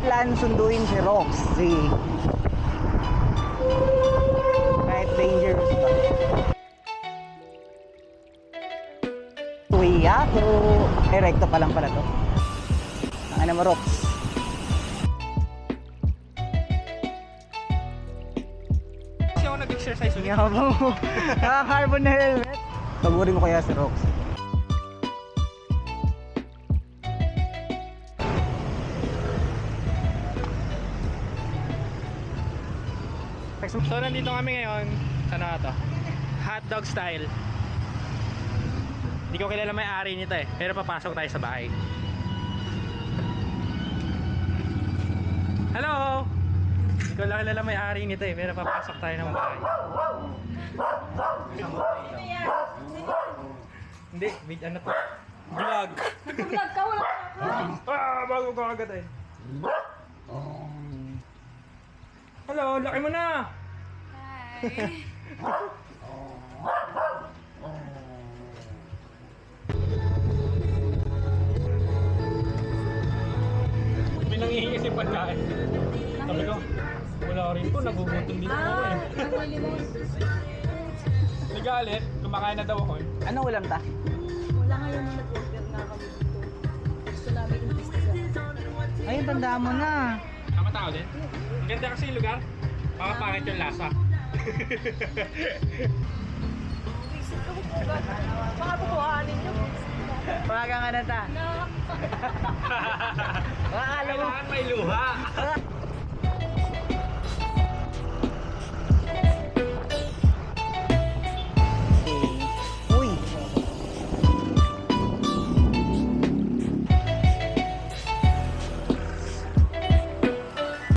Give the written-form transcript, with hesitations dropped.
plan sunduin si Roxy. Kahit dangerous ba. Tuyato. Recto pa lang pala to. Ang ano mo, Rox? Kasi ako nag-exercise ulit. Nga mo. Naka-carbon na helmet. Pagurin mo kaya si Rox. So nandito kami ngayon. Ano nga to? Hotdog style. Hindi ko kilala may-ari nito eh. Pero papasok tayo sa bahay. Hello! Hindi ko lang kilala may-ari nito eh. Pero papasok tayo ng bahay. Hindi, ano to? Vlog! Nag-vlog ka, wala ka. Bago ko agad eh. Hello, laki mo na! Hi. May nangihingi kasi pagkain. Sabi ko, wala rin po, nagugutom dito ako eh. Nagalit, kumakain na daw ako eh. Ano ulam ta? Wala ngayon nung nag-order na kami dito. Gusto namin imbestiga. Ayun, tandaan mo na. Tama tao din. Ang ganda kasi yung lugar. Makapangit yung lasa. Visit ko po ba? Baka bubuhanin nyo. Paga nga na ta. Na. Akala mo, Kailangan may luha.